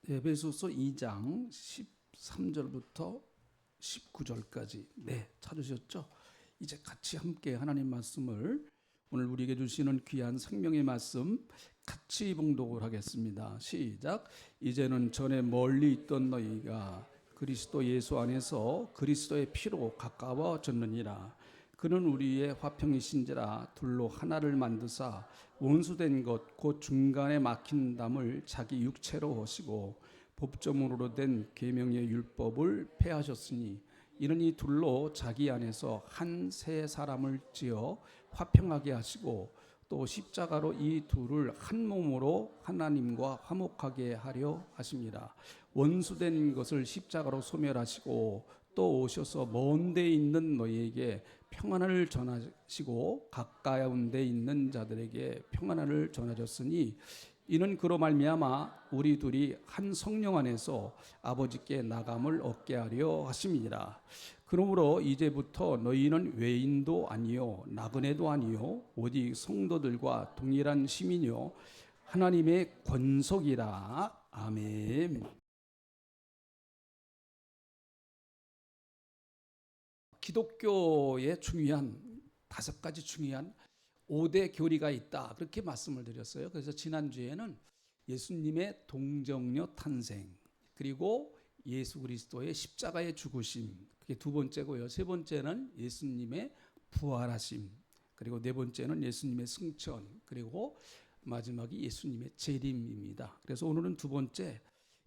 에베소서 2장 13절부터 19절까지 찾으셨죠? 이제 같이 함께 하나님 말씀을 오늘 우리에게 주시는 귀한 생명의 말씀 같이 봉독을 하겠습니다. 시작. 이제는 전에 멀리 있던 너희가 그리스도 예수 안에서 그리스도의 피로 가까워졌느니라. 그는 우리의 화평이신지라 둘로 하나를 만드사 원수된 것 곧 중간에 막힌 담을 자기 육체로 하시고 법조문으로 된 계명의 율법을 폐하셨으니 이는 이 둘로 자기 안에서 한 새 사람을 지어 화평하게 하시고 또 십자가로 이 둘을 한 몸으로 하나님과 화목하게 하려 하십니다. 원수된 것을 십자가로 소멸하시고 또 오셔서 먼 데 있는 너희에게 평안을 전하시고 가까운 데 있는 자들에게 평안을 전하셨으니 이는 그로 말미암아 우리 둘이 한 성령 안에서 아버지께 나감을 얻게 하려 하심이니라. 그러므로 이제부터 너희는 외인도 아니요 나그네도 아니요 오직 성도들과 동일한 시민이요 하나님의 권속이라. 아멘. 기독교의 중요한 5가지 중요한 5대 교리가 있다, 그렇게 말씀을 드렸어요. 그래서 지난주에는 예수님의 동정녀 탄생, 그리고 예수 그리스도의 십자가의 죽으심, 그게 2번째고요. 3번째는 예수님의 부활하심, 그리고 4번째는 예수님의 승천, 그리고 마지막이 예수님의 재림입니다. 그래서 오늘은 2번째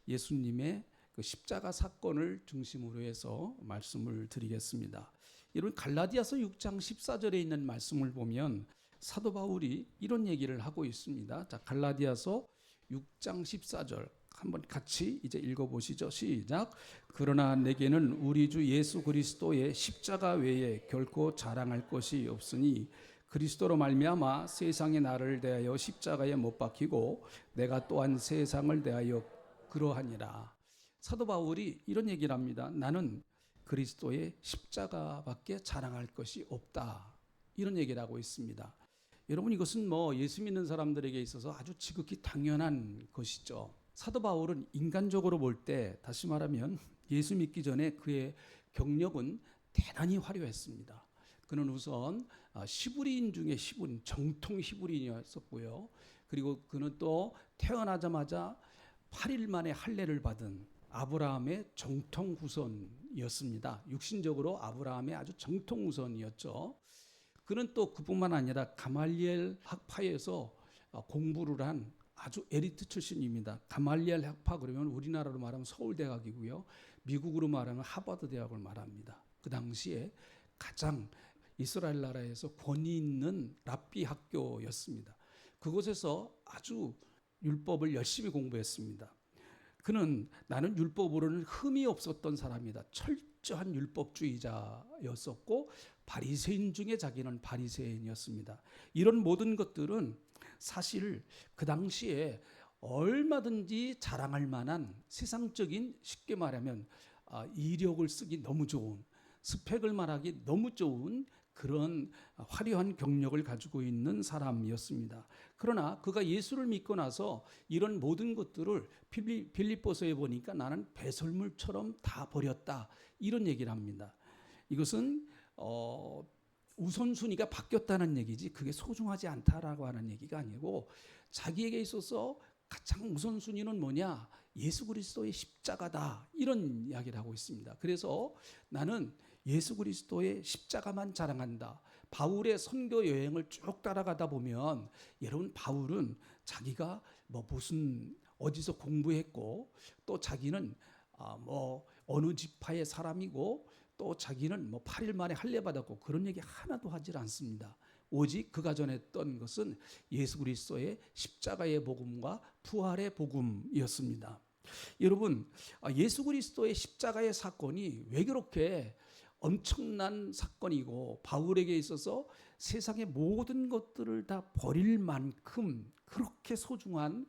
예수님의 그 십자가 사건을 중심으로 해서 말씀을 드리겠습니다. 여러분, 갈라디아서 6장 14절에 있는 말씀을 보면 사도 바울이 이런 얘기를 하고 있습니다. 자, 갈라디아서 6장 14절 한번 같이 이제 읽어보시죠. 시작. 그러나 내게는 우리 주 예수 그리스도의 십자가 외에 결코 자랑할 것이 없으니 그리스도로 말미암아 세상이 나를 대하여 십자가에 못 박히고 내가 또한 세상을 대하여 그러하니라. 사도 바울이 이런 얘기를 합니다. 나는 그리스도의 십자가밖에 자랑할 것이 없다, 이런 얘기를 하고 있습니다. 여러분, 이것은 예수 믿는 사람들에게 있어서 아주 지극히 당연한 것이죠. 사도 바울은 인간적으로 볼 때, 다시 말하면 예수 믿기 전에 그의 경력은 대단히 화려했습니다. 그는 우선 히브리인 중에 히브리인, 정통 히브리인이었었고요. 그리고 그는 또 태어나자마자 8일 만에 할례를 받은 아브라함의 정통 후손이었습니다. 육신적으로 아브라함의 아주 정통 후손이었죠. 그는 또 그뿐만 아니라 가말리엘 학파에서 공부를 한 아주 엘리트 출신입니다. 가말리엘 학파 그러면 우리나라로 말하면 서울대학이고요. 미국으로 말하면 하버드 대학을 말합니다. 그 당시에 가장 이스라엘 나라에서 권위 있는 랍비 학교였습니다. 그곳에서 아주 율법을 열심히 공부했습니다. 그는 나는 율법으로는 흠이 없었던 사람이다, 철저한 율법주의자였었고 바리새인 중에 자기는 바리새인이었습니다. 이런 모든 것들은 사실 그 당시에 얼마든지 자랑할 만한 세상적인, 쉽게 말하면 이력을 쓰기 너무 좋은, 스펙을 말하기 너무 좋은 그런 화려한 경력을 가지고 있는 사람이었습니다. 그러나 그가 예수를 믿고 나서 이런 모든 것들을 빌립보서에 보니까 나는 배설물처럼 다 버렸다, 이런 얘기를 합니다. 이것은 우선순위가 바뀌었다는 얘기지 그게 소중하지 않다라고 하는 얘기가 아니고, 자기에게 있어서 가장 우선순위는 뭐냐? 예수 그리스도의 십자가다, 이런 이야기를 하고 있습니다. 그래서 나는 예수 그리스도의 십자가만 자랑한다. 바울의 선교 여행을 쭉 따라가다 보면 여러분, 바울은 자기가 무슨 어디서 공부했고 또 자기는 어느 지파의 사람이고 또 자기는 8일 만에 할례 받았고 그런 얘기 하나도 하질 않습니다. 오직 그가 전했던 것은 예수 그리스도의 십자가의 복음과 부활의 복음이었습니다. 여러분, 예수 그리스도의 십자가의 사건이 왜 그렇게 엄청난 사건이고 바울에게 있어서 세상의 모든 것들을 다 버릴 만큼 그렇게 소중한,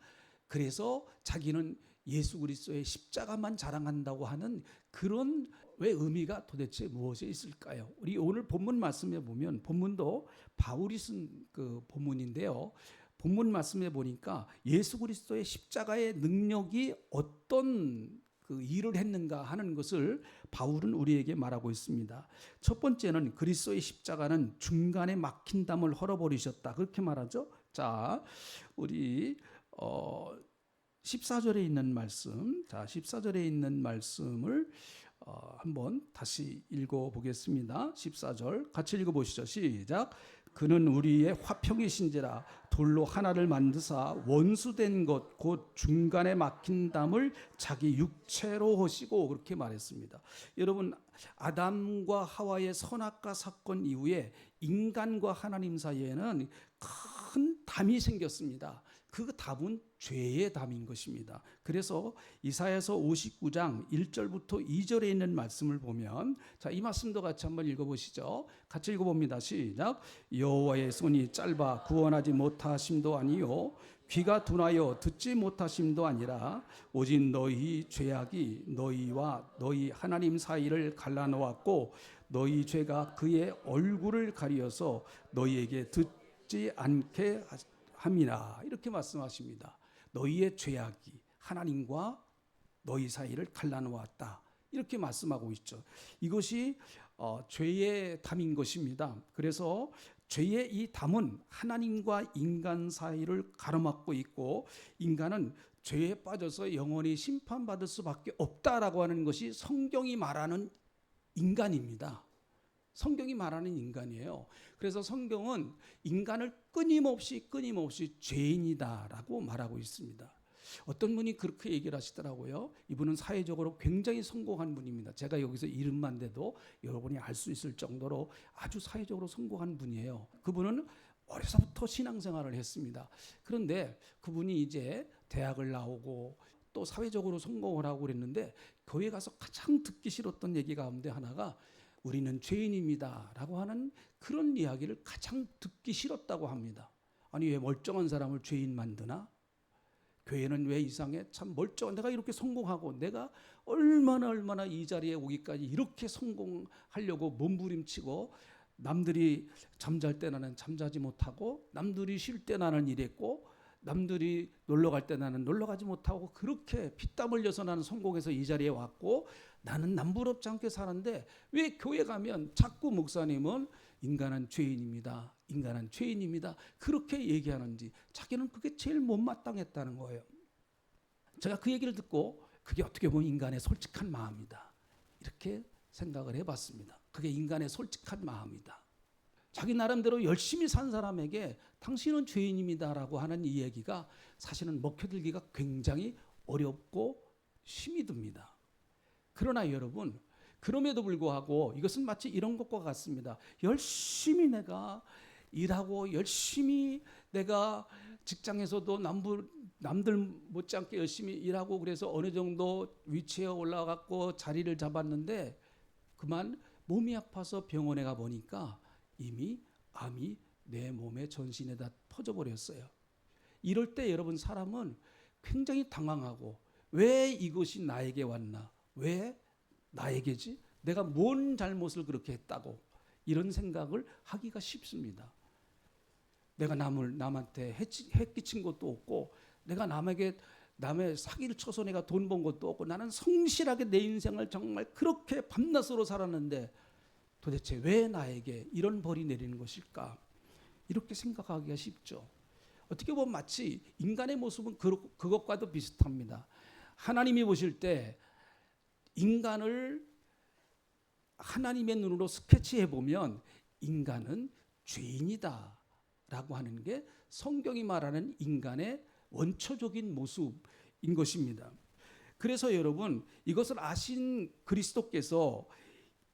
그래서 자기는 예수 그리스도의 십자가만 자랑한다고 하는 그런 왜 의미가 도대체 무엇에 있을까요? 우리 오늘 본문 말씀에 보면, 본문도 바울이 쓴 그 본문인데요. 본문 말씀에 보니까 예수 그리스도의 십자가의 능력이 어떤 그 일을 했는가 하는 것을 바울은 우리에게 말하고 있습니다. 첫 번째는 그리스도의 십자가는 중간에 막힌 담을 헐어버리셨다, 그렇게 말하죠. 자, 우리 14절에 있는 말씀, 자 14절에 있는 말씀을 한번 다시 읽어보겠습니다. 14절 같이 읽어보시죠. 시작. 그는 우리의 화평이신지라 돌로 하나를 만드사 원수된 것 곧 중간에 막힌 담을 자기 육체로 하시고, 그렇게 말했습니다. 여러분, 아담과 하와의 선악과 사건 이후에 인간과 하나님 사이에는 큰 담이 생겼습니다. 그 담은 죄의 담인 것입니다. 그래서 이사야서 59장 1절부터 2절에 있는 말씀을 보면, 자, 이 말씀도 같이 한번 읽어보시죠. 같이 읽어봅니다. 시작. 여호와의 손이 짧아 구원하지 못하심도 아니요 귀가 둔하여 듣지 못하심도 아니라 오직 너희 죄악이 너희와 너희 하나님 사이를 갈라놓았고 너희 죄가 그의 얼굴을 가리어서 너희에게 듣지 않게 함이라, 이렇게 말씀하십니다. 너희의 죄악이 하나님과 너희 사이를 갈라놓았다, 이렇게 말씀하고 있죠. 이것이 죄의 담인 것입니다. 그래서 죄의 이 담은 하나님과 인간 사이를 가로막고 있고, 인간은 죄에 빠져서 영원히 심판받을 수밖에 없다라고 하는 것이 성경이 말하는 인간입니다. 성경이 말하는 인간이에요. 그래서 성경은 인간을 끊임없이 죄인이다라고 말하고 있습니다. 어떤 분이 그렇게 얘기를 하시더라고요. 이분은 사회적으로 굉장히 성공한 분입니다. 제가 여기서 이름만 대도 여러분이 알 수 있을 정도로 아주 사회적으로 성공한 분이에요. 그분은 어려서부터 신앙생활을 했습니다. 그런데 그분이 이제 대학을 나오고 또 사회적으로 성공을 하고 그랬는데, 교회 가서 가장 듣기 싫었던 얘기 가운데 하나가 우리는 죄인입니다 라고 하는 그런 이야기를 가장 듣기 싫었다고 합니다. 아니, 왜 멀쩡한 사람을 죄인 만드나? 교회는 왜 이상해? 참 멀쩡한, 내가 이렇게 성공하고 내가 얼마나 이 자리에 오기까지 이렇게 성공하려고 몸부림치고, 남들이 잠잘 때 나는 잠자지 못하고, 남들이 쉴 때 나는 일했고, 남들이 놀러 갈 때 나는 놀러 가지 못하고, 그렇게 피땀 흘려서 나는 성공해서 이 자리에 왔고, 나는 남부럽지 않게 사는데 왜 교회 가면 자꾸 목사님은 인간은 죄인입니다, 인간은 죄인입니다, 그렇게 얘기하는지, 자기는 그게 제일 못마땅했다는 거예요. 제가 그 얘기를 듣고 그게 어떻게 보면 인간의 솔직한 마음이다, 이렇게 생각을 해봤습니다. 그게 인간의 솔직한 마음이다. 자기 나름대로 열심히 산 사람에게 당신은 죄인입니다라고 하는 이 얘기가 사실은 먹혀들기가 굉장히 어렵고 힘이 듭니다. 그러나 여러분, 그럼에도 불구하고 이것은 마치 이런 것과 같습니다. 열심히 내가 일하고 열심히 내가 직장에서도 남들 못지않게 열심히 일하고, 그래서 어느 정도 위치에 올라갔고 자리를 잡았는데 그만 몸이 아파서 병원에 가보니까 이미 암이 내 몸의 전신에 다 퍼져버렸어요. 이럴 때 여러분, 사람은 굉장히 당황하고, 왜 이것이 나에게 왔나? 왜 나에게지? 내가 뭔 잘못을 그렇게 했다고? 이런 생각을 하기가 쉽습니다. 내가 남한테 해 끼친 것도 없고, 내가 남의 사기를 쳐서 내가 돈 번 것도 없고, 나는 성실하게 내 인생을 정말 그렇게 밤낮으로 살았는데 도대체 왜 나에게 이런 벌이 내리는 것일까? 이렇게 생각하기가 쉽죠. 어떻게 보면 마치 인간의 모습은 그것과도 비슷합니다. 하나님이 보실 때 인간을 하나님의 눈으로 스케치해 보면 인간은 죄인이다 라고 하는 게 성경이 말하는 인간의 원초적인 모습인 것입니다. 그래서 여러분, 이것을 아신 그리스도께서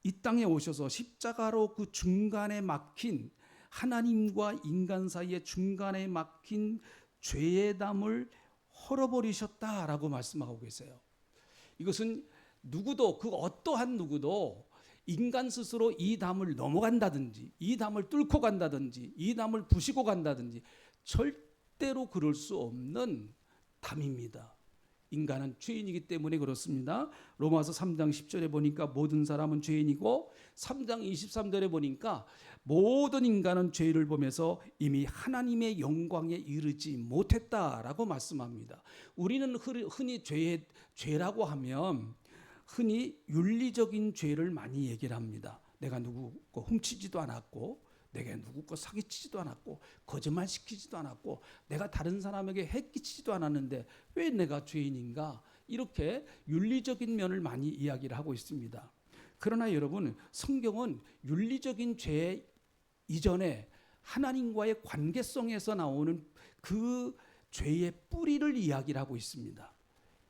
이 땅에 오셔서 십자가로 그 중간에 막힌, 하나님과 인간 사이의 중간에 막힌 죄의 담을 헐어버리셨다라고 말씀하고 계세요. 이것은 누구도, 그 어떠한 누구도 인간 스스로 이 담을 넘어간다든지, 이 담을 뚫고 간다든지, 이 담을 부시고 간다든지 절대로 그럴 수 없는 담입니다. 인간은 죄인이기 때문에 그렇습니다. 로마서 3장 10절에 보니까 모든 사람은 죄인이고 3장 23절에 보니까 모든 인간은 죄를 범해서 이미 하나님의 영광에 이르지 못했다라고 말씀합니다. 우리는 흔히 죄라고 하면 흔히 윤리적인 죄를 많이 얘기를 합니다. 내가 누구 거 훔치지도 않았고, 내가 누구 거 사기치지도 않았고, 거짓말 시키지도 않았고, 내가 다른 사람에게 해끼치지도 않았는데 왜 내가 죄인인가? 이렇게 윤리적인 면을 많이 이야기를 하고 있습니다. 그러나 여러분, 성경은 윤리적인 죄 이전에 하나님과의 관계성에서 나오는 그 죄의 뿌리를 이야기를 하고 있습니다.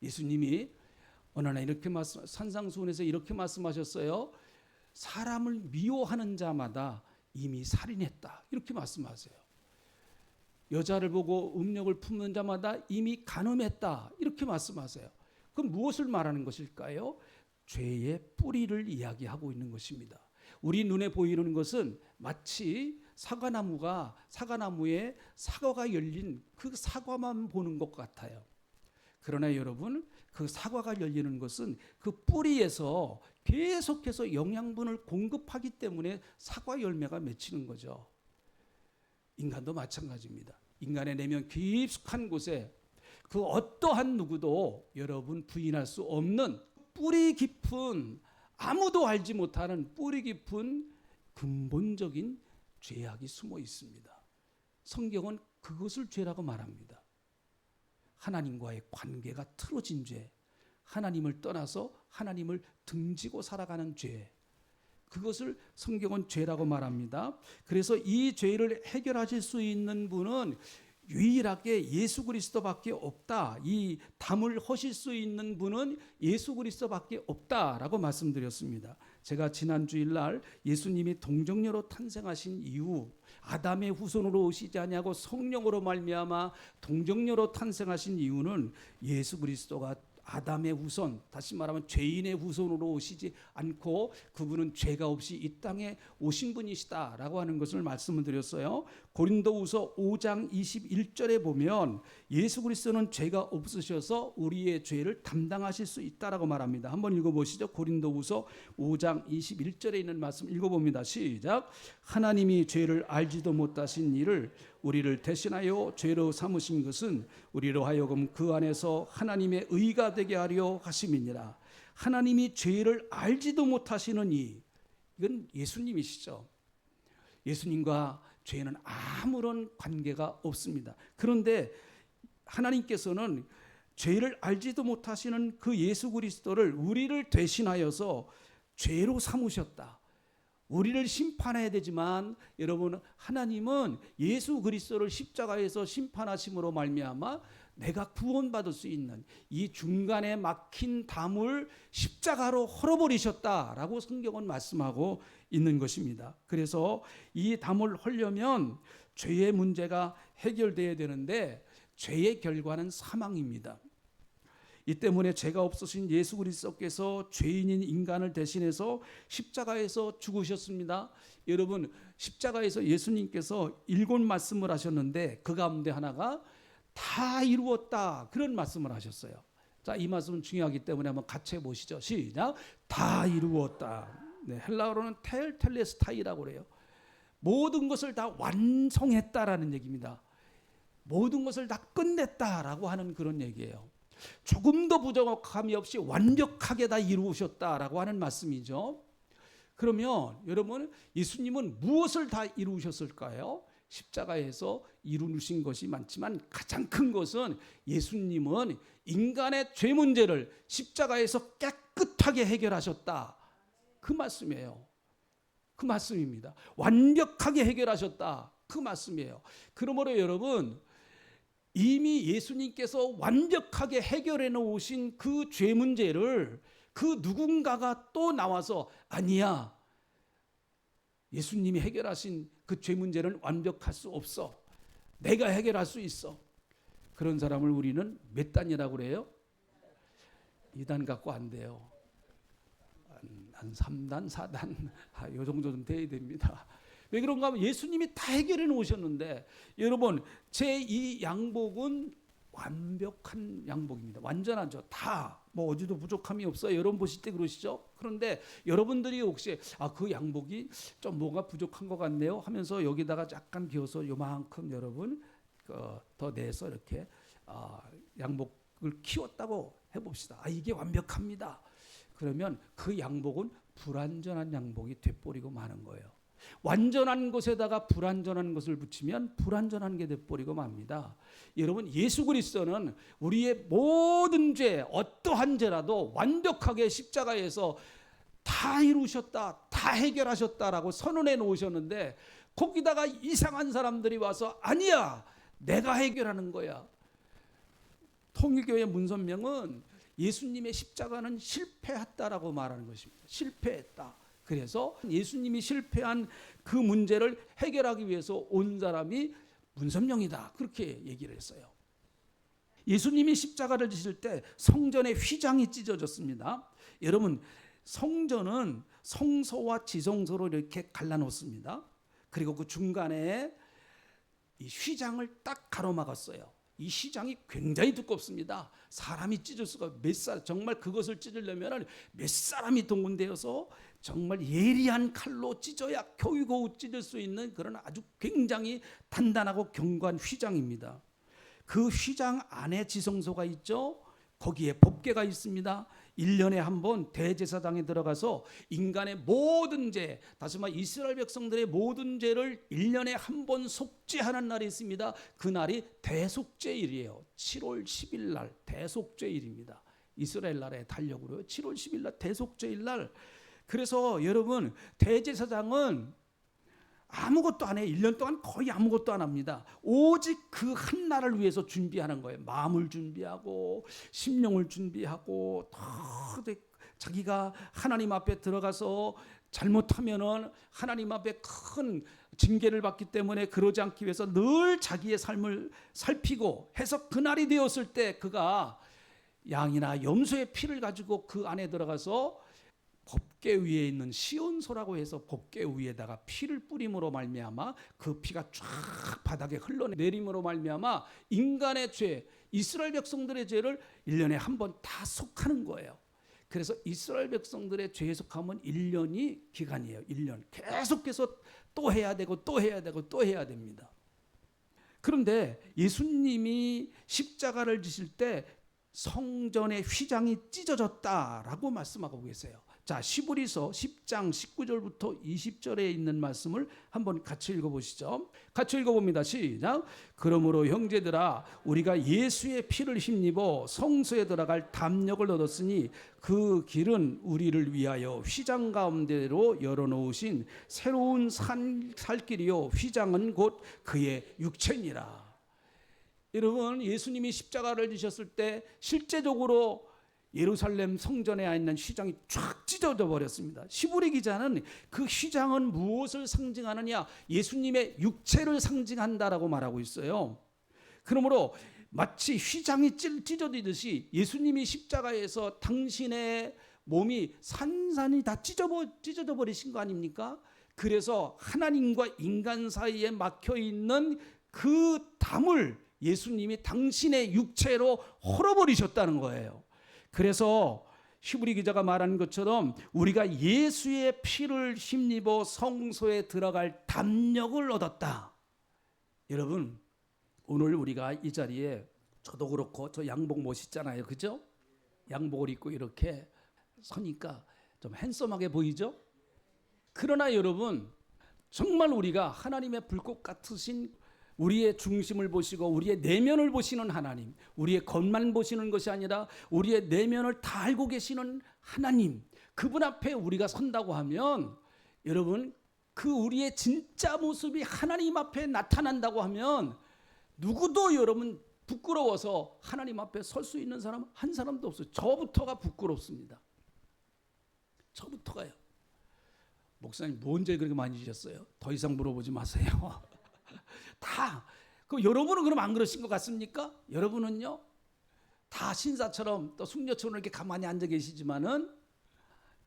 예수님이 어느 날 이렇게 산상수훈에서 이렇게 말씀하셨어요. 사람을 미워하는 자마다 이미 살인했다. 이렇게 말씀하세요. 여자를 보고 음욕을 품는 자마다 이미 간음했다. 이렇게 말씀하세요. 그럼 무엇을 말하는 것일까요? 죄의 뿌리를 이야기하고 있는 것입니다. 우리 눈에 보이는 것은 마치 사과나무에 사과가 열린 그 사과만 보는 것 같아요. 그러나 여러분, 그 사과가 열리는 것은 그 뿌리에서 계속해서 영양분을 공급하기 때문에 사과 열매가 맺히는 거죠. 인간도 마찬가지입니다. 인간의 내면 깊숙한 곳에 그 어떠한 누구도 여러분 부인할 수 없는 뿌리 깊은, 아무도 알지 못하는 뿌리 깊은 근본적인 죄악이 숨어 있습니다. 성경은 그것을 죄라고 말합니다. 하나님과의 관계가 틀어진 죄, 하나님을 떠나서 하나님을 등지고 살아가는 죄, 그것을 성경은 죄라고 말합니다. 그래서 이 죄를 해결하실 수 있는 분은 유일하게 예수 그리스도밖에 없다. 이 담을 허실 수 있는 분은 예수 그리스도밖에 없다라고 말씀드렸습니다. 제가 지난 주일날 예수님이 동정녀로 탄생하신 이유, 아담의 후손으로 오시지 아니하고 성령으로 말미암아 동정녀로 탄생하신 이유는 예수 그리스도가 아담의 후손, 다시 말하면 죄인의 후손으로 오시지 않고 그분은 죄가 없이 이 땅에 오신 분이시다라고 하는 것을 말씀을 드렸어요. 고린도후서 5장 21절에 보면 예수 그리스도는 죄가 없으셔서 우리의 죄를 담당하실 수 있다라고 말합니다. 한번 읽어보시죠. 고린도후서 5장 21절에 있는 말씀 읽어봅니다. 시작. 하나님이 죄를 알지도 못하신 이를 우리를 대신하여 죄로 삼으신 것은 우리로 하여금 그 안에서 하나님의 의가 되게 하려 하심이니라. 하나님이 죄를 알지도 못하시는 이건 예수님이시죠. 예수님과 죄는 아무런 관계가 없습니다. 그런데 하나님께서는 죄를 알지도 못하시는 그 예수 그리스도를 우리를 대신하여서 죄로 삼으셨다. 우리를 심판해야 되지만 여러분, 하나님은 예수 그리스도를 십자가에서 심판하심으로 말미암아 내가 구원받을 수 있는 이 중간에 막힌 담을 십자가로 헐어버리셨다라고 성경은 말씀하고 있는 것입니다. 그래서 이 담을 헐려면 죄의 문제가 해결돼야 되는데 죄의 결과는 사망입니다. 이 때문에 죄가 없으신 예수 그리스도께서 죄인인 인간을 대신해서 십자가에서 죽으셨습니다. 여러분, 십자가에서 예수님께서 7 말씀을 하셨는데 그 가운데 하나가 다 이루었다, 그런 말씀을 하셨어요. 자, 이 말씀은 중요하기 때문에 한번 같이 해보시죠. 시작. 다 이루었다. 네, 헬라어로는 텔텔레스타이라고 그래요. 모든 것을 다 완성했다라는 얘기입니다. 모든 것을 다 끝냈다라고 하는 그런 얘기예요. 조금도 부족함이 없이 완벽하게 다 이루셨다라고 하는 말씀이죠. 그러면 여러분, 예수님은 무엇을 다 이루셨을까요? 십자가에서 이루신 것이 많지만 가장 큰 것은 예수님은 인간의 죄 문제를 십자가에서 깨끗하게 해결하셨다. 그 말씀이에요. 그 말씀입니다. 완벽하게 해결하셨다. 그 말씀이에요. 그러므로 여러분, 이미 예수님께서 완벽하게 해결해 놓으신 그 죄 문제를 그 누군가가 또 나와서 아니야, 예수님이 해결하신 그 죄 문제는 완벽할 수 없어, 내가 해결할 수 있어, 그런 사람을 우리는 몇 단이라고 그래요? 2단 갖고 안 돼요. 한 3단, 4단 요 정도 좀 돼야 됩니다. 왜 그런가 하면 예수님이 다 해결해 놓으셨는데, 여러분, 제 이 양복은 완벽한 양복입니다. 완전하죠. 다 뭐 어디도 부족함이 없어요. 여러분 보실 때 그러시죠? 그런데 여러분들이 혹시 그 양복이 좀 뭐가 부족한 것 같네요 하면서 여기다가 약간 비워서 요만큼 여러분 더 내서 이렇게 양복을 키웠다고 해봅시다. 이게 완벽합니다. 그러면 그 양복은 불완전한 양복이 돼버리고 마는 거예요. 완전한 것에다가 불완전한 것을 붙이면 불완전한 게 돼버리고 맙니다. 여러분, 예수 그리스도는 우리의 모든 죄, 어떠한 죄라도 완벽하게 십자가에서 다 이루셨다, 다 해결하셨다라고 선언해 놓으셨는데, 거기다가 이상한 사람들이 와서 아니야, 내가 해결하는 거야. 통일교회 문선명은 예수님의 십자가는 실패했다라고 말하는 것입니다. 실패했다. 그래서 예수님이 실패한 그 문제를 해결하기 위해서 온 사람이 문선명이다. 그렇게 얘기를 했어요. 예수님이 십자가를 지실 때 성전의 휘장이 찢어졌습니다. 여러분, 성전은 성소와 지성소로 이렇게 갈라놓습니다. 그리고 그 중간에 이 휘장을 딱 가로막았어요. 이 휘장이 굉장히 두껍습니다. 사람이 찢을 수가 정말 그것을 찢으려면 몇 사람이 동원되어서 정말 예리한 칼로 찢어야 겨우겨우 찢을 수 있는 그런 아주 굉장히 단단하고 견고한 휘장입니다. 그 휘장 안에 지성소가 있죠. 거기에 법궤가 있습니다. 1년에 한 번 대제사장에 들어가서 인간의 모든 죄, 다시 말해 이스라엘 백성들의 모든 죄를 1년에 한 번 속죄하는 날이 있습니다. 그 날이 대속죄일이에요. 7월 10일 날 대속죄일입니다. 이스라엘 나라의 달력으로요. 7월 10일 날 대속죄일 날. 그래서 여러분, 대제사장은 아무것도 안 해요. 1년 동안 거의 아무것도 안 합니다. 오직 그 한 날을 위해서 준비하는 거예요. 마음을 준비하고 심령을 준비하고 자기가 하나님 앞에 들어가서 잘못하면은 하나님 앞에 큰 징계를 받기 때문에 그러지 않기 위해서 늘 자기의 삶을 살피고 해서 그날이 되었을 때 그가 양이나 염소의 피를 가지고 그 안에 들어가서 법궤 위에 있는 시온소라고 해서 법궤 위에다가 피를 뿌림으로 말미암아 그 피가 쫙 바닥에 흘러내림으로 말미암아 인간의 죄, 이스라엘 백성들의 죄를 1년에 한 번 다 속하는 거예요. 그래서 이스라엘 백성들의 죄에 속하면 1년이 기간이에요. 1년 계속해서 또 해야 되고 또 해야 되고 또 해야 됩니다. 그런데 예수님이 십자가를 지실 때 성전의 휘장이 찢어졌다라고 말씀하고 계세요. 자, 시브리서 10장 19절부터 20절에 있는 말씀을 한번 같이 읽어보시죠. 같이 읽어봅니다. 시작. 그러므로 형제들아, 우리가 예수의 피를 힘입어 성소에 들어갈 담력을 얻었으니 그 길은 우리를 위하여 휘장 가운데로 열어놓으신 새로운 살길이요 휘장은 곧 그의 육체니라. 여러분, 예수님이 십자가를 지셨을 때 실제적으로 예루살렘 성전에 있는 휘장이 쫙 찢어져 버렸습니다. 시브리 기자는 그 휘장은 무엇을 상징하느냐? 예수님의 육체를 상징한다라고 말하고 있어요. 그러므로 마치 휘장이 찢어지듯이 예수님이 십자가에서 당신의 몸이 산산이 다 찢어져 버리신 거 아닙니까? 그래서 하나님과 인간 사이에 막혀 있는 그 담을 예수님이 당신의 육체로 헐어버리셨다는 거예요. 그래서 히브리 기자가 말한 것처럼 우리가 예수의 피를 힘입어 성소에 들어갈 담력을 얻었다. 여러분, 오늘 우리가 이 자리에 저도 그렇고 저 양복 멋있잖아요. 그죠? 양복을 입고 이렇게 서니까 좀 핸섬하게 보이죠? 그러나 여러분, 정말 우리가 하나님의 불꽃 같으신 우리의 중심을 보시고 우리의 내면을 보시는 하나님, 우리의 겉만 보시는 것이 아니라 우리의 내면을 다 알고 계시는 하나님, 그분 앞에 우리가 선다고 하면 여러분, 그 우리의 진짜 모습이 하나님 앞에 나타난다고 하면 누구도 여러분 부끄러워서 하나님 앞에 설 수 있는 사람 한 사람도 없어요. 저부터가 부끄럽습니다. 저부터가요. 목사님 뭔 죄 그렇게 많이 지셨어요? 더 이상 물어보지 마세요. 다. 그 여러분은 그럼 안 그러신 것 같습니까? 여러분은요, 다 신사처럼 또 숙녀처럼 이렇게 가만히 앉아 계시지만은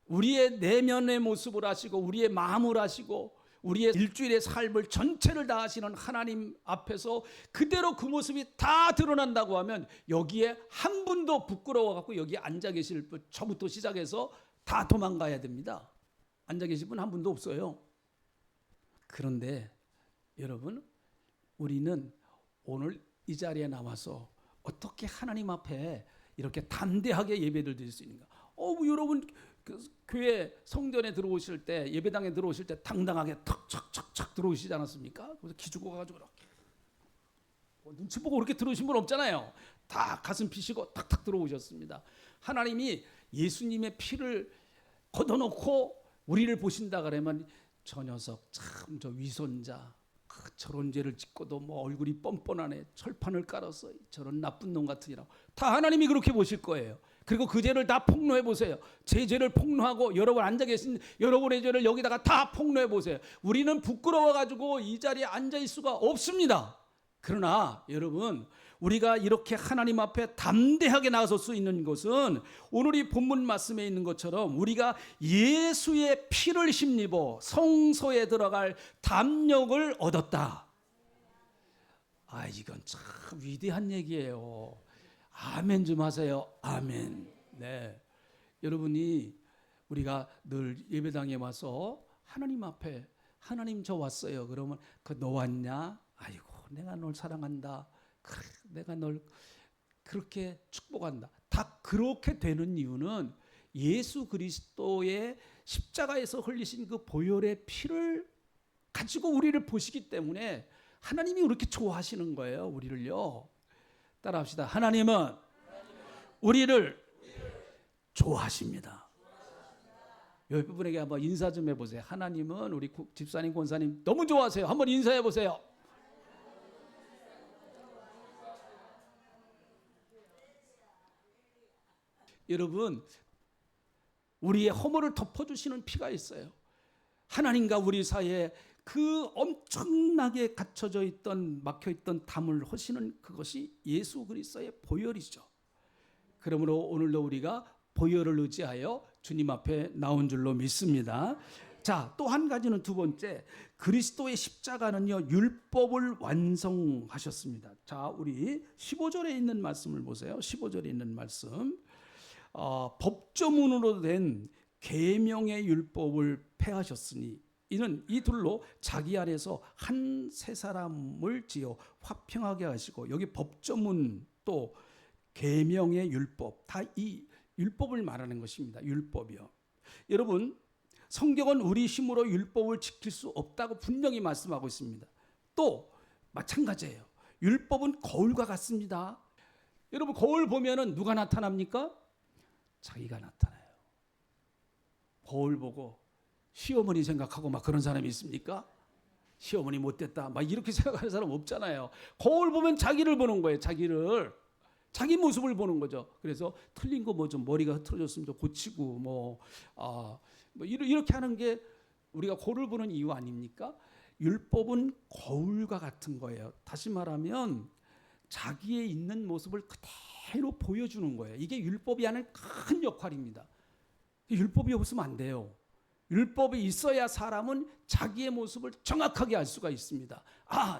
우리의 내면의 모습을 아시고 우리의 마음을 아시고 우리의 일주일의 삶을 전체를 다 하시는 하나님 앞에서 그대로 그 모습이 다 드러난다고 하면 여기에 한 분도 부끄러워 갖고 여기 앉아 계실 분, 저부터 시작해서 다 도망가야 됩니다. 앉아 계실 분 한 분도 없어요. 그런데 여러분, 우리는 오늘 이 자리에 나와서 어떻게 하나님 앞에 이렇게 담대하게 예배를 드릴 수 있는가? 여러분 그 교회 성전에 들어오실 때, 예배당에 들어오실 때 당당하게 턱척척척 들어오시지 않았습니까? 그래서 기죽어 가지고 이렇게 눈치 보고 그렇게 들어오신 분 없잖아요. 다 가슴 피시고 탁탁 들어오셨습니다. 하나님이 예수님의 피를 걷어놓고 우리를 보신다 그러면 저 녀석 참 저 위선자, 저런 죄를 짓고도 뭐 얼굴이 뻔뻔하네, 철판을 깔았어, 저런 나쁜 놈 같으니라고 다 하나님이 그렇게 보실 거예요. 그리고 그 죄를 다 폭로해 보세요. 제 죄를 폭로하고 여러분 앉아 계신 여러분의 죄를 여기다가 다 폭로해 보세요. 우리는 부끄러워 가지고 이 자리에 앉아 있을 수가 없습니다. 그러나 여러분, 우리가 이렇게 하나님 앞에 담대하게 나설 수 있는 것은 오늘 이 본문 말씀에 있는 것처럼 우리가 예수의 피를 힘입어 성소에 들어갈 담력을 얻었다. 이건 참 위대한 얘기예요. 아멘 좀 하세요. 아멘. 네, 여러분이 우리가 늘 예배당에 와서 하나님 앞에 하나님 저 왔어요. 그러면 너 왔냐? 아이고 내가 널 사랑한다. 그래, 내가 널 그렇게 축복한다. 다 그렇게 되는 이유는 예수 그리스도의 십자가에서 흘리신 그 보혈의 피를 가지고 우리를 보시기 때문에 하나님이 그렇게 좋아하시는 거예요. 우리를요. 따라합시다. 하나님은 우리를 좋아하십니다. 옆에 분에게 한번 인사 좀 해보세요. 하나님은 우리 집사님, 권사님 너무 좋아하세요. 한번 인사해 보세요. 여러분, 우리의 허물을 덮어주시는 피가 있어요. 하나님과 우리 사이에 그 엄청나게 갇혀져 있던, 막혀있던 담을 허시는 그것이 예수 그리스도의 보혈이죠. 그러므로 오늘도 우리가 보혈을 의지하여 주님 앞에 나온 줄로 믿습니다. 자, 또 한 가지는 두 번째, 그리스도의 십자가는요 율법을 완성하셨습니다. 자, 우리 15절에 있는 말씀을 보세요. 15절에 있는 말씀, 법조문으로 된 계명의 율법을 폐하셨으니 이는 이 둘로 자기 안에서 한 세 사람을 지어 화평하게 하시고, 여기 법조문 또 계명의 율법, 다 이 율법을 말하는 것입니다. 율법이요. 여러분, 성경은 우리 힘으로 율법을 지킬 수 없다고 분명히 말씀하고 있습니다. 또 마찬가지예요. 율법은 거울과 같습니다. 여러분, 거울 보면은 누가 나타납니까? 자기가 나타나요. 거울 보고 시어머니 생각하고 막 그런 사람이 있습니까? 시어머니 못됐다 막 이렇게 생각하는 사람 없잖아요. 거울 보면 자기를 보는 거예요. 자기 모습을 보는 거죠. 그래서 틀린 거 뭐 좀 머리가 흐트러졌으면 좀 고치고 이렇게 하는 게 우리가 거울을 보는 이유 아닙니까? 율법은 거울과 같은 거예요. 다시 말하면 자기의 있는 모습을 그대로 보여주는 거예요. 이게 율법이 하는 큰 역할입니다. 율법이 없으면 안 돼요. 율법이 있어야 사람은 자기의 모습을 정확하게 알 수가 있습니다.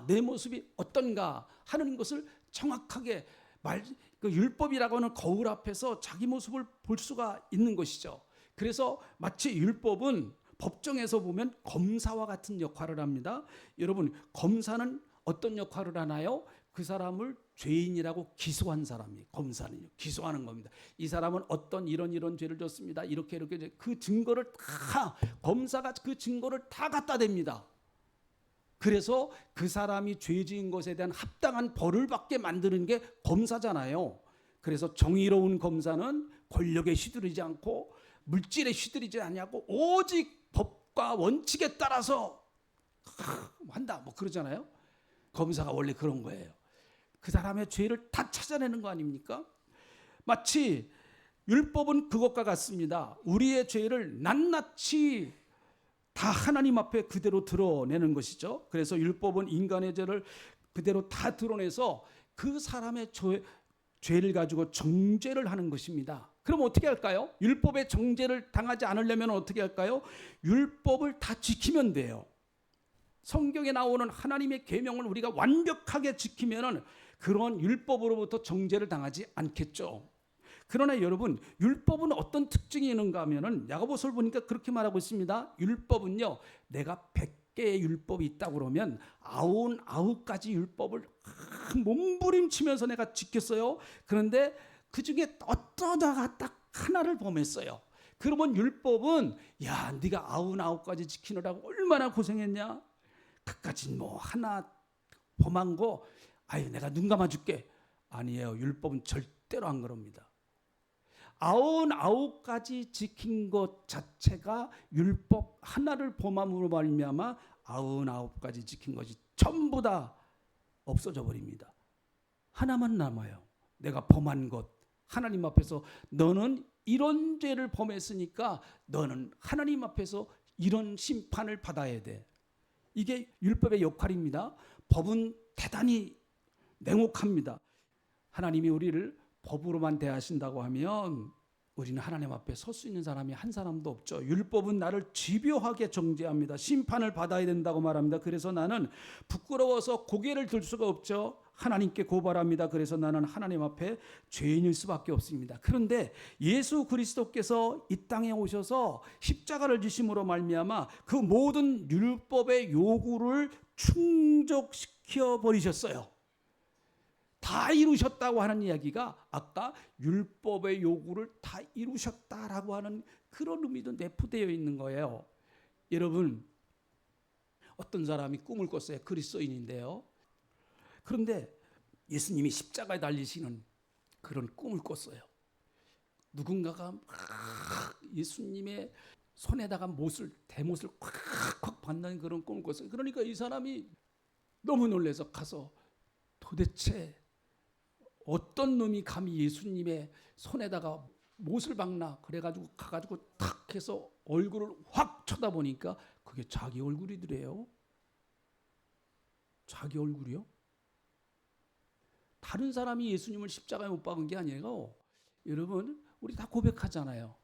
내 모습이 어떤가 하는 것을 정확하게 그 율법이라고 하는 거울 앞에서 자기 모습을 볼 수가 있는 것이죠. 그래서 마치 율법은 법정에서 보면 검사와 같은 역할을 합니다. 여러분, 검사는 어떤 역할을 하나요? 그 사람을 죄인이라고 기소한 사람이, 검사는요, 기소하는 겁니다. 이 사람은 어떤 이런 죄를 졌습니다. 이렇게 그 증거를 다, 검사가 그 증거를 다 갖다 댑니다. 그래서 그 사람이 죄 지은 것에 대한 합당한 벌을 받게 만드는 게 검사잖아요. 그래서 정의로운 검사는 권력에 휘두르지 않고 물질에 휘두르지 않냐고 오직 법과 원칙에 따라서 한다 뭐 그러잖아요. 검사가 원래 그런 거예요. 그 사람의 죄를 다 찾아내는 거 아닙니까? 마치 율법은 그것과 같습니다. 우리의 죄를 낱낱이 다 하나님 앞에 그대로 드러내는 것이죠. 그래서 율법은 인간의 죄를 그대로 다 드러내서 그 사람의 죄를 가지고 정죄를 하는 것입니다. 그럼 어떻게 할까요? 율법의 정죄를 당하지 않으려면 어떻게 할까요? 율법을 다 지키면 돼요. 성경에 나오는 하나님의 계명을 우리가 완벽하게 지키면은 그런 율법으로부터 정죄를 당하지 않겠죠. 그러나 여러분, 율법은 어떤 특징이 있는가 하면은 야고보서를 보니까 그렇게 말하고 있습니다. 율법은요, 내가 100개의 율법이 있다고 그러면 99가지 율법을 몸부림치면서 내가 지켰어요. 그런데 그 중에 어쩌다가 딱 하나를 범했어요. 그러면 율법은 야, 네가 99가지 지키느라고 얼마나 고생했냐? 그까진 뭐 하나 범한 거 아유 내가 눈 감아줄게. 아니에요. 율법은 절대로 안 그럽니다. 99가지 지킨 것 자체가 율법 하나를 범함으로 말미암아 99가지 지킨 것이 전부 다 없어져 버립니다. 하나만 남아요. 내가 범한 것. 하나님 앞에서 너는 이런 죄를 범했으니까 너는 하나님 앞에서 이런 심판을 받아야 돼. 이게 율법의 역할입니다. 법은 대단히 냉혹합니다. 하나님이 우리를 법으로만 대하신다고 하면 우리는 하나님 앞에 설 수 있는 사람이 한 사람도 없죠. 율법은 나를 집요하게 정죄합니다. 심판을 받아야 된다고 말합니다. 그래서 나는 부끄러워서 고개를 들 수가 없죠. 하나님께 고발합니다. 그래서 나는 하나님 앞에 죄인일 수밖에 없습니다. 그런데 예수 그리스도께서 이 땅에 오셔서 십자가를 지심으로 말미암아 그 모든 율법의 요구를 충족시켜 버리셨어요. 다 이루셨다고 하는 이야기가 아까 율법의 요구를 다 이루셨다라고 하는 그런 의미도 내포되어 있는 거예요. 여러분, 어떤 사람이 꿈을 꿨어요. 그리스도인인데요. 그런데 예수님이 십자가에 달리시는 그런 꿈을 꿨어요. 누군가가 예수님의 손에다가 대못을 콱콱 받는 그런 꿈을 꿨어요. 그러니까 이 사람이 너무 놀라서 가서 도대체 어떤 놈이 감히 예수님의 손에다가 못을 박나 그래가지고 가가지고 탁 해서 얼굴을 확 쳐다보니까 그게 자기 얼굴이더래요. 자기 얼굴이요? 다른 사람이 예수님을 십자가에 못 박은 게 아니에요. 여러분, 우리 다 고백하잖아요.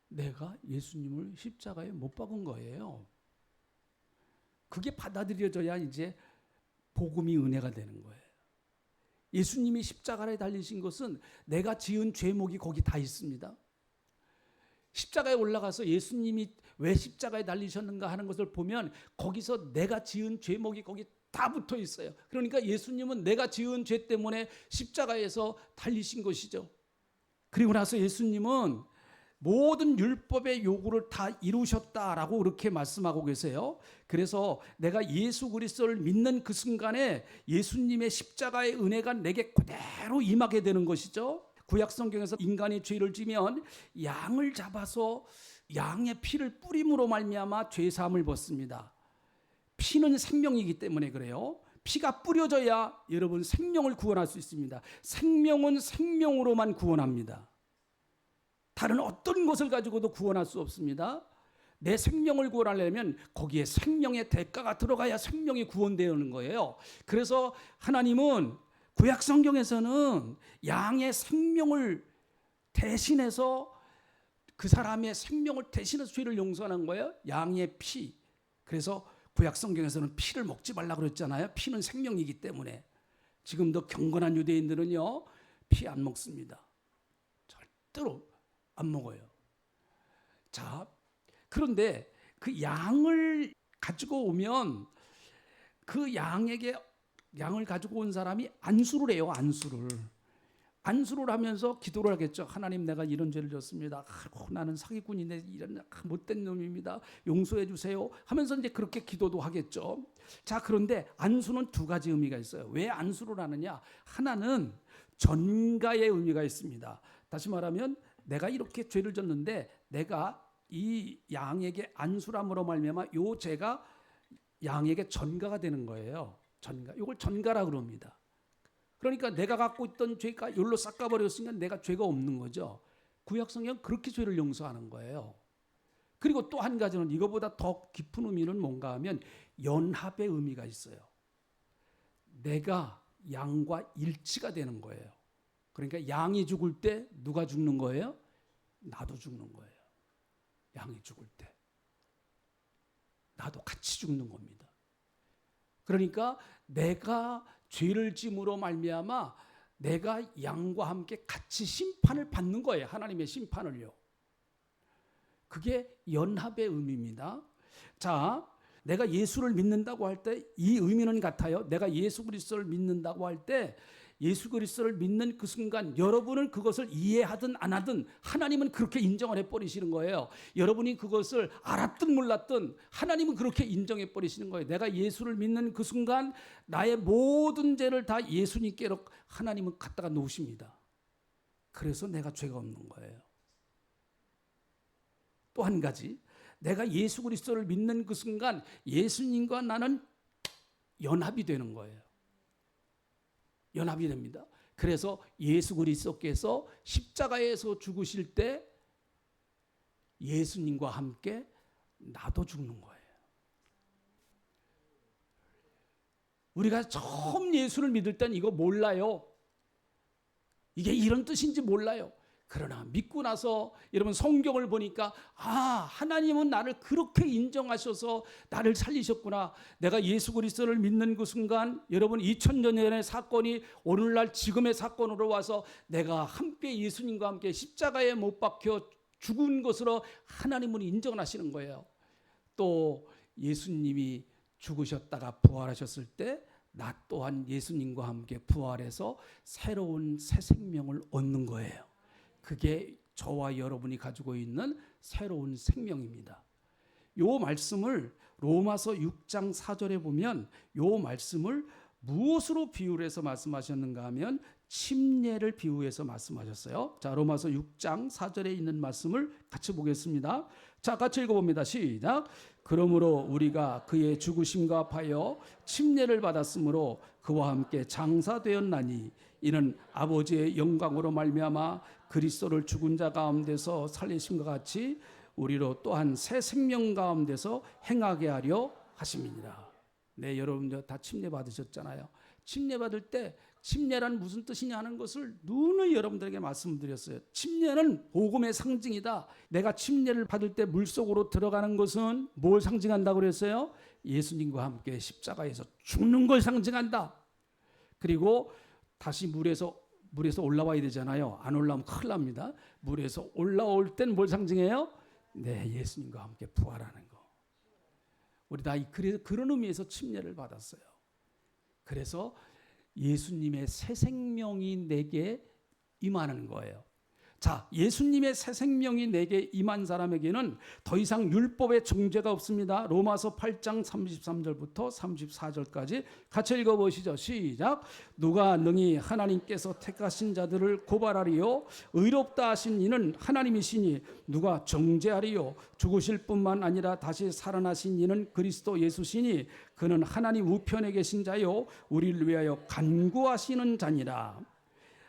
내가 예수님을 십자가에 못 박은 거예요. 그게 받아들여져야 이제 복음이 은혜가 되는 거예요. 예수님이 십자가에 달리신 것은 내가 지은 죄목이 거기 다 있습니다. 십자가에 올라가서 예수님이 왜 십자가에 달리셨는가 하는 것을 보면 거기서 내가 지은 죄목이 거기 다 붙어 있어요. 그러니까 예수님은 내가 지은 죄 때문에 십자가에서 달리신 것이죠. 그리고 나서 예수님은 모든 율법의 요구를 다 이루셨다라고 그렇게 말씀하고 계세요. 그래서 내가 예수 그리스도를 믿는 그 순간에 예수님의 십자가의 은혜가 내게 그대로 임하게 되는 것이죠. 구약 성경에서 인간이 죄를 지면 양을 잡아서 양의 피를 뿌림으로 말미암아 죄 사함을 받습니다. 피는 생명이기 때문에 그래요. 피가 뿌려져야 여러분 생명을 구원할 수 있습니다. 생명은 생명으로만 구원합니다. 다른 어떤 것을 가지고도 구원할 수 없습니다. 내 생명을 구원하려면 거기에 생명의 대가가 들어가야 생명이 구원되는 거예요. 그래서 하나님은 구약 성경에서는 양의 생명을 대신해서 그 사람의 생명을 대신해서 죄를 용서하는 거예요. 양의 피. 그래서 구약 성경에서는 피를 먹지 말라고 그랬잖아요. 피는 생명이기 때문에. 지금도 경건한 유대인들은요, 피 안 먹습니다. 절대로 안 먹어요. 자, 그런데 그 양을 가지고 오면 그 양을 가지고 온 사람이 안수를 해요. 안수를 하면서 기도를 하겠죠. 하나님, 내가 이런 죄를 졌습니다. 나는 사기꾼인데 이런 못된 놈입니다. 용서해 주세요. 하면서 이제 그렇게 기도도 하겠죠. 자, 그런데 안수는 두 가지 의미가 있어요. 왜 안수를 하느냐? 하나는 전가의 의미가 있습니다. 다시 말하면 내가 이렇게 죄를 졌는데 내가 이 양에게 안수함으로 말미암아 요 죄가 양에게 전가가 되는 거예요. 전가. 이걸 전가라 그럽니다. 그러니까 내가 갖고 있던 죄가 이걸로 깎아버렸으니까 내가 죄가 없는 거죠. 구약 성경 그렇게 죄를 용서하는 거예요. 그리고 또 한 가지는 이거보다 더 깊은 의미는 뭔가 하면 연합의 의미가 있어요. 내가 양과 일치가 되는 거예요. 그러니까 양이 죽을 때 누가 죽는 거예요? 나도 죽는 거예요. 양이 죽을 때 나도 같이 죽는 겁니다. 그러니까 내가 죄를 짐으로 말미암아 내가 양과 함께 같이 심판을 받는 거예요. 하나님의 심판을요. 그게 연합의 의미입니다. 자, 내가 예수를 믿는다고 할 때 이 의미는 같아요. 내가 예수 그리스도를 믿는다고 할 때 예수 그리스도를 믿는 그 순간 여러분은 그것을 이해하든 안 하든 하나님은 그렇게 인정을 해버리시는 거예요. 여러분이 그것을 알았든 몰랐든 하나님은 그렇게 인정해 버리시는 거예요. 내가 예수를 믿는 그 순간 나의 모든 죄를 다 예수님께로 하나님은 갖다가 놓으십니다. 그래서 내가 죄가 없는 거예요. 또 한 가지, 내가 예수 그리스도를 믿는 그 순간 예수님과 나는 연합이 되는 거예요. 연합이 됩니다. 그래서 예수 그리스도께서 십자가에서 죽으실 때 예수님과 함께 나도 죽는 거예요. 우리가 처음 예수를 믿을 땐 이거 몰라요. 이게 이런 뜻인지 몰라요. 그러나 믿고 나서 여러분 성경을 보니까 하나님은 나를 그렇게 인정하셔서 나를 살리셨구나. 내가 예수 그리스도를 믿는 그 순간 여러분 2000년 전의 사건이 오늘날 지금의 사건으로 와서 내가 함께 예수님과 함께 십자가에 못 박혀 죽은 것으로 하나님은 인정하시는 거예요. 또 예수님이 죽으셨다가 부활하셨을 때 나 또한 예수님과 함께 부활해서 새로운 새 생명을 얻는 거예요. 그게 저와 여러분이 가지고 있는 새로운 생명입니다. 요 말씀을 로마서 6장 4절에 보면 요 말씀을 무엇으로 비유해서 말씀하셨는가 하면 침례를 비유해서 말씀하셨어요. 자, 로마서 6장 4절에 있는 말씀을 같이 보겠습니다. 자, 같이 읽어봅니다. 시작. 그러므로 우리가 그의 죽으심과 합하여 침례를 받았으므로 그와 함께 장사되었나니 이는 아버지의 영광으로 말미암아 그리스도를 죽은 자 가운데서 살리심과 같이 우리로 또한 새 생명 가운데서 행하게 하려 하심이니라. 네, 여러분들 다 침례 받으셨잖아요. 침례 받을 때 침례란 무슨 뜻이냐 하는 것을 누누이 여러분들에게 말씀드렸어요. 침례는 복음의 상징이다. 내가 침례를 받을 때 물속으로 들어가는 것은 뭘 상징한다고 그랬어요? 예수님과 함께 십자가에서 죽는 걸 상징한다. 그리고 다시 물에서 올라와야 되잖아요. 안 올라오면 큰일 납니다. 물에서 올라올 땐 뭘 상징해요? 네, 예수님과 함께 부활하는 거. 우리 다 그런 의미에서 침례를 받았어요. 그래서 예수님의 새 생명이 내게 임하는 거예요. 자, 예수님의 새 생명이 내게 임한 사람에게는 더 이상 율법의 정죄가 없습니다. 로마서 8장 33절부터 34절까지 같이 읽어보시죠. 시작. 누가 능히 하나님께서 택하신 자들을 고발하리요? 의롭다 하신 이는 하나님이시니 누가 정죄하리요? 죽으실 뿐만 아니라 다시 살아나신 이는 그리스도 예수시니 그는 하나님 우편에 계신 자요 우리를 위하여 간구하시는 자니라.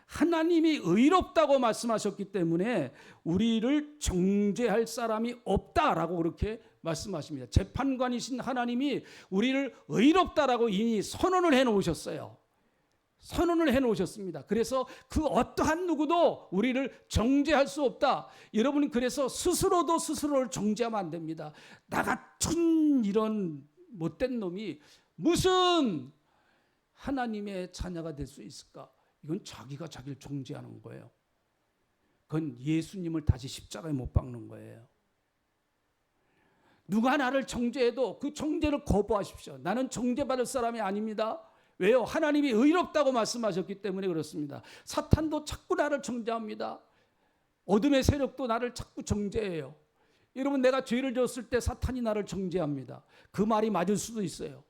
하나님이 의롭다고 말씀하셨기 때문에 우리를 정죄할 사람이 없다라고 그렇게 말씀하십니다. 재판관이신 하나님이 우리를 의롭다라고 이미 선언을 해놓으셨어요. 선언을 해놓으셨습니다. 그래서 그 어떠한 누구도 우리를 정죄할 수 없다. 여러분, 그래서 스스로도 스스로를 정죄하면 안 됩니다. 나 같은 이런 못된 놈이 무슨 하나님의 자녀가 될 수 있을까? 이건 자기가 자기를 정죄하는 거예요. 그건 예수님을 다시 십자가에 못 박는 거예요. 누가 나를 정죄해도 그 정죄를 거부하십시오. 나는 정죄받을 사람이 아닙니다. 왜요? 하나님이 의롭다고 말씀하셨기 때문에 그렇습니다. 사탄도 자꾸 나를 정죄합니다. 어둠의 세력도 나를 자꾸 정죄해요. 여러분, 내가 죄를 지었을 때 사탄이 나를 정죄합니다. 그 말이 맞을 수도 있어요.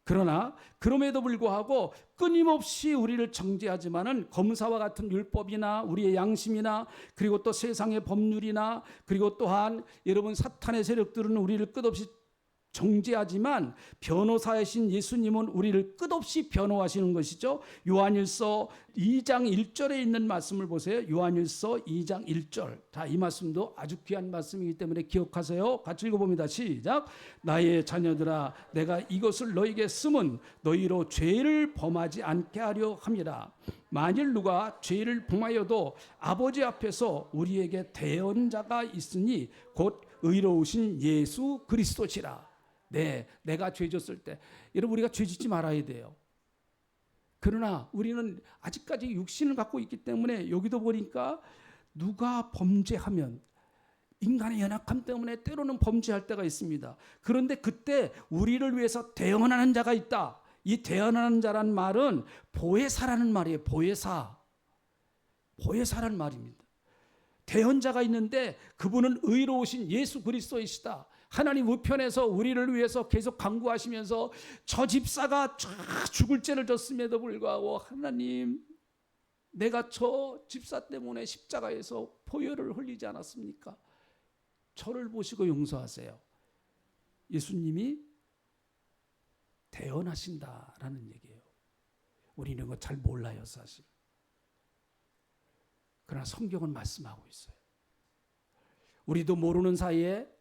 그러나 그럼에도 불구하고 끊임없이 우리를 정죄하지만은 검사와 같은 율법이나 우리의 양심이나 그리고 또 세상의 법률이나 그리고 또한 여러분 사탄의 세력들은 우리를 끝없이 정죄하지만 변호사이신 예수님은 우리를 끝없이 변호하시는 것이죠. 요한일서 2장 1절에 있는 말씀을 보세요. 요한일서 2장 1절. 자, 이 말씀도 아주 귀한 말씀이기 때문에 기억하세요. 같이 읽어봅니다. 시작. 나의 자녀들아, 내가 이것을 너에게 쓰면 너희로 죄를 범하지 않게 하려 함이라. 만일 누가 죄를 범하여도 아버지 앞에서 우리에게 대언자가 있으니 곧 의로우신 예수 그리스도시라. 네, 내가 죄 졌을 때 여러분 우리가 죄 짓지 말아야 돼요. 그러나 우리는 아직까지 육신을 갖고 있기 때문에 여기도 보니까 누가 범죄하면 인간의 연약함 때문에 때로는 범죄할 때가 있습니다. 그런데 그때 우리를 위해서 대언하는 자가 있다. 이 대언하는 자란 말은 보혜사라는 말이에요. 보혜사라는 말입니다. 대언자가 있는데 그분은 의로우신 예수 그리스도이시다. 하나님 우편에서 우리를 위해서 계속 간구하시면서 저 집사가 죽을 죄를 졌음에도 불구하고 하나님 내가 저 집사 때문에 십자가에서 보혈을 흘리지 않았습니까? 저를 보시고 용서하세요. 예수님이 대언하신다라는 얘기예요. 우리는 그거 잘 몰라요, 사실. 그러나 성경은 말씀하고 있어요. 우리도 모르는 사이에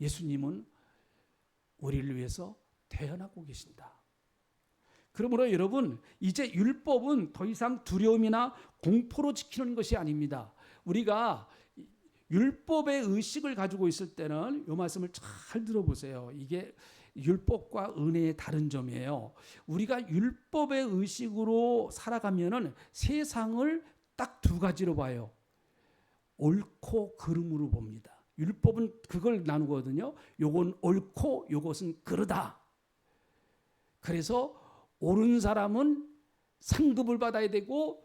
예수님은 우리를 위해서 대언하고 계신다. 그러므로 여러분, 이제 율법은 더 이상 두려움이나 공포로 지키는 것이 아닙니다. 우리가 율법의 의식을 가지고 있을 때는 이 말씀을 잘 들어보세요. 이게 율법과 은혜의 다른 점이에요. 우리가 율법의 의식으로 살아가면은 세상을 딱 두 가지로 봐요. 옳고 그름으로 봅니다. 율법은 그걸 나누거든요. 요건 옳고 요것은 그르다. 그래서 옳은 사람은 상급을 받아야 되고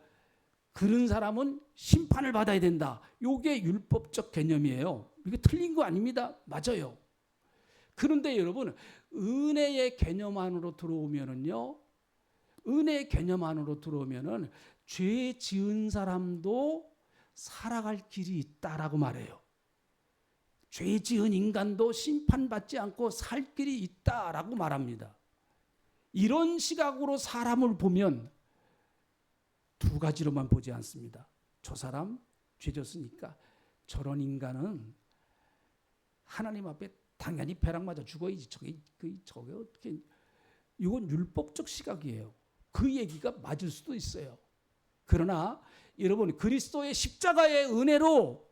그른 사람은 심판을 받아야 된다. 요게 율법적 개념이에요. 이게 틀린 거 아닙니다. 맞아요. 그런데 여러분 은혜의 개념 안으로 들어오면은요. 은혜의 개념 안으로 들어오면은 죄 지은 사람도 살아갈 길이 있다라고 말해요. 죄 지은 인간도 심판받지 않고 살 길이 있다라고 말합니다. 이런 시각으로 사람을 보면 두 가지로만 보지 않습니다. 저 사람 죄 졌으니까 저런 인간은 하나님 앞에 당연히 벼락 맞아 죽어야지. 저게 어떻게? 이건 율법적 시각이에요. 그 얘기가 맞을 수도 있어요. 그러나 여러분 그리스도의 십자가의 은혜로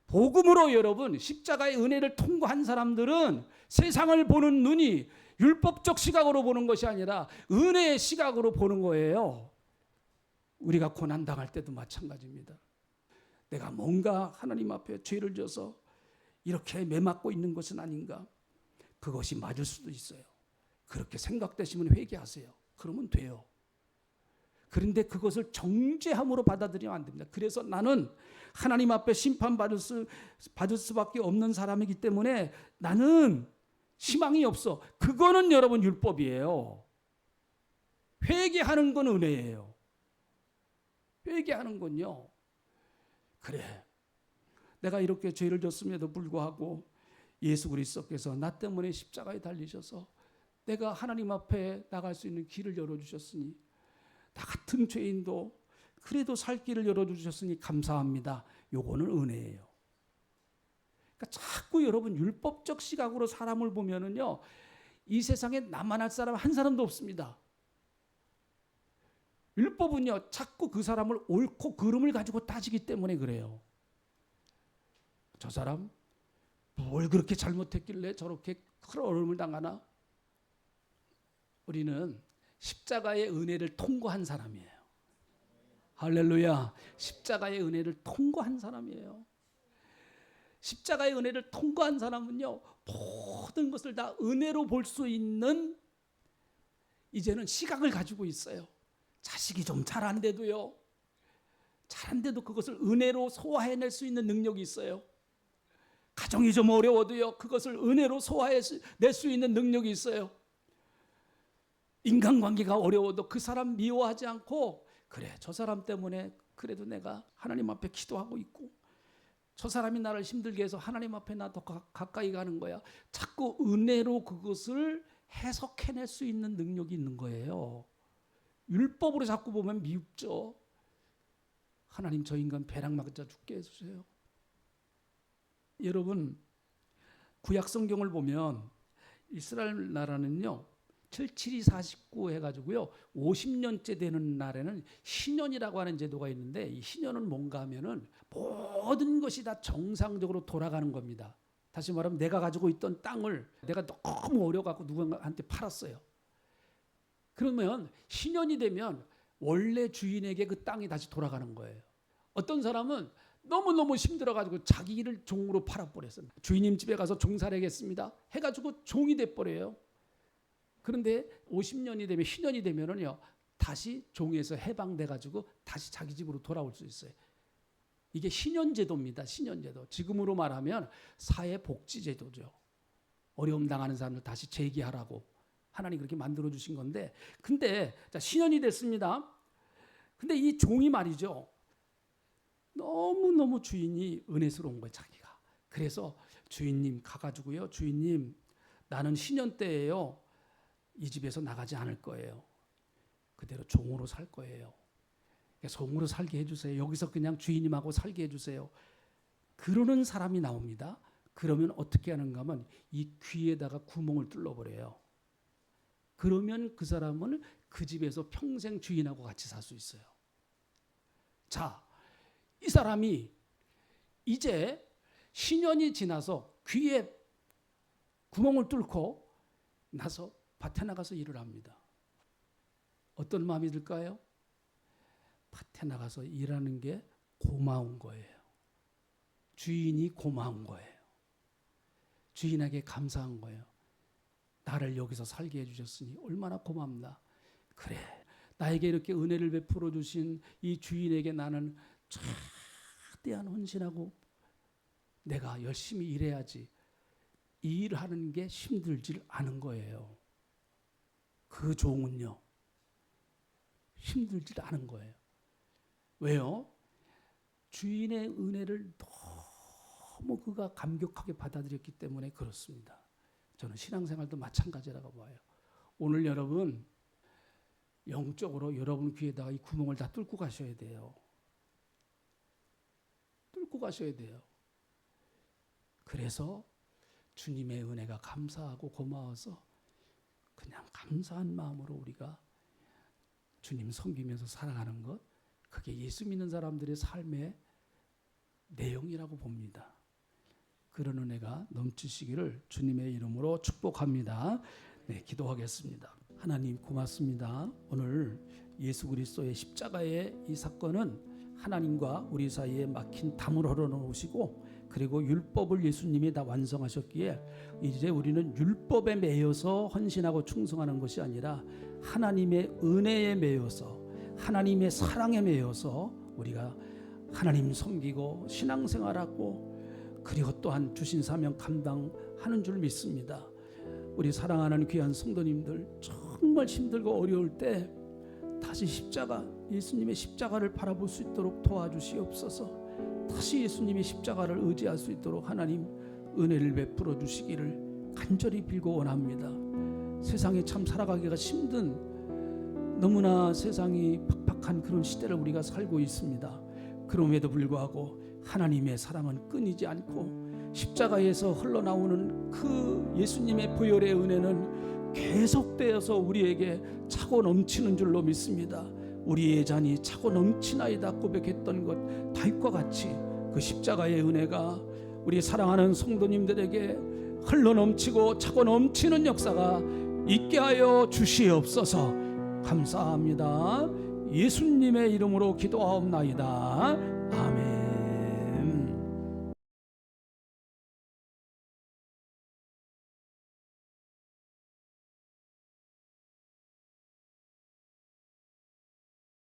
복음으로 여러분 십자가의 은혜를 통과한 사람들은 세상을 보는 눈이 율법적 시각으로 보는 것이 아니라 은혜의 시각으로 보는 거예요. 우리가 고난 당할 때도 마찬가지입니다. 내가 뭔가 하나님 앞에 죄를 져서 이렇게 매맞고 있는 것은 아닌가? 그것이 맞을 수도 있어요. 그렇게 생각되시면 회개하세요. 그러면 돼요. 그런데 그것을 정죄함으로 받아들이면 안 됩니다. 그래서 나는 하나님 앞에 심판받을 수밖에 없는 사람이기 때문에 나는 희망이 없어. 그거는 여러분 율법이에요. 회개하는 건 은혜예요. 회개하는 건요. 그래. 내가 이렇게 죄를 졌음에도 불구하고 예수 그리스도께서 나 때문에 십자가에 달리셔서 내가 하나님 앞에 나갈 수 있는 길을 열어주셨으니 나 같은 죄인도 그래도 살 길을 열어주셨으니 감사합니다. 요거는 은혜예요. 그러니까 자꾸 여러분 율법적 시각으로 사람을 보면은요, 이 세상에 나만 할 사람 한 사람도 없습니다. 율법은요, 자꾸 그 사람을 옳고 그름을 가지고 따지기 때문에 그래요. 저 사람 뭘 그렇게 잘못했길래 저렇게 큰 어려움을 당하나? 우리는 십자가의 은혜를 통과한 사람이에요. 할렐루야. 십자가의 은혜를 통과한 사람이에요. 십자가의 은혜를 통과한 사람은요, 모든 것을 다 은혜로 볼 수 있는 이제는 시각을 가지고 있어요. 자식이 좀 잘한데도요, 잘한데도 그것을 은혜로 소화해낼 수 있는 능력이 있어요. 가정이 좀 어려워도요, 그것을 은혜로 소화해낼 수 있는 능력이 있어요. 인간관계가 어려워도 그 사람 미워하지 않고, 그래 저 사람 때문에 그래도 내가 하나님 앞에 기도하고 있고, 저 사람이 나를 힘들게 해서 하나님 앞에 나 더 가까이 가는 거야. 자꾸 은혜로 그것을 해석해낼 수 있는 능력이 있는 거예요. 율법으로 자꾸 보면 미흡죠. 하나님 저 인간 배락 맞아 죽게 해주세요. 여러분 구약 성경을 보면 이스라엘 나라는요 77249 해가지고요 50년째 되는 날에는 희년이라고 하는 제도가 있는데, 이 희년은 뭔가 하면은 모든 것이 다 정상적으로 돌아가는 겁니다. 다시 말하면 내가 가지고 있던 땅을 내가 너무 어려갖고 누군가한테 팔았어요. 그러면 신년이 되면 원래 주인에게 그 땅이 다시 돌아가는 거예요. 어떤 사람은 너무너무 힘들어가지고 자기 일을 종으로 팔아버렸어요. 주인님 집에 가서 종살이하겠습니다 해가지고 종이 돼버려요. 그런데 50년이 되면 신년이 되면은요 다시 종에서 해방돼가지고 다시 자기 집으로 돌아올 수 있어요. 이게 신년제도입니다. 신년제도. 지금으로 말하면 사회복지제도죠. 어려움 당하는 사람들 다시 재기하라고 하나님 그렇게 만들어 주신 건데, 근데 자, 신년이 됐습니다. 근데 이 종이 말이죠, 너무너무 주인이 은혜스러운 거예요, 자기가. 그래서 주인님 가가지고요, 주인님 나는 신년 때예요, 이 집에서 나가지 않을 거예요. 그대로 종으로 살 거예요. 종으로 살게 해주세요. 여기서 그냥 주인님하고 살게 해주세요. 그러는 사람이 나옵니다. 그러면 어떻게 하는가 하면 이 귀에다가 구멍을 뚫어버려요. 그러면 그 사람은 그 집에서 평생 주인하고 같이 살 수 있어요. 자, 이 사람이 이제 신년이 지나서 귀에 구멍을 뚫고 나서 밭에 나가서 일을 합니다. 어떤 마음이 들까요? 밭에 나가서 일하는 게 고마운 거예요. 주인이 고마운 거예요. 주인에게 감사한 거예요. 나를 여기서 살게 해주셨으니 얼마나 고맙나. 그래, 나에게 이렇게 은혜를 베풀어 주신 이 주인에게 나는 최대한 헌신하고 내가 열심히 일해야지. 이 일하는 게 힘들질 않은 거예요. 그 종은요, 힘들질 않은 거예요. 왜요? 주인의 은혜를 너무 그가 감격하게 받아들였기 때문에 그렇습니다. 저는 신앙생활도 마찬가지라고 봐요. 오늘 여러분 영적으로 여러분 귀에다가 이 구멍을 다 뚫고 가셔야 돼요. 뚫고 가셔야 돼요. 그래서 주님의 은혜가 감사하고 고마워서 그냥 감사한 마음으로 우리가 주님 섬기면서 살아가는 것, 그게 예수 믿는 사람들의 삶의 내용이라고 봅니다. 그런 은혜가 넘치시기를 주님의 이름으로 축복합니다. 네, 기도하겠습니다. 하나님 고맙습니다. 오늘 예수 그리스도의 십자가의 이 사건은 하나님과 우리 사이에 막힌 담을 헐어놓으시고, 그리고 율법을 예수님이 다 완성하셨기에 이제 우리는 율법에 매여서 헌신하고 충성하는 것이 아니라 하나님의 은혜에 매여서, 하나님의 사랑에 매여서 우리가 하나님 섬기고 신앙생활하고 그리고 또한 주신 사명 감당하는 줄 믿습니다. 우리 사랑하는 귀한 성도님들, 정말 힘들고 어려울 때 다시 십자가, 예수님의 십자가를 바라볼 수 있도록 도와주시옵소서. 다시 예수님의 십자가를 의지할 수 있도록 하나님 은혜를 베풀어 주시기를 간절히 빌고 원합니다. 세상에 참 살아가기가 힘든, 너무나 세상이 팍팍한 그런 시대를 우리가 살고 있습니다. 그럼에도 불구하고 하나님의 사랑은 끊이지 않고 십자가에서 흘러나오는 그 예수님의 보혈의 은혜는 계속되어서 우리에게 차고 넘치는 줄로 믿습니다. 우리의 잔이 차고 넘치나이다 고백했던 것 다윗과 같이 그 십자가의 은혜가 우리 사랑하는 성도님들에게 흘러넘치고 차고 넘치는 역사가 있게 하여 주시옵소서. 감사합니다. 예수님의 이름으로 기도하옵나이다. 아멘.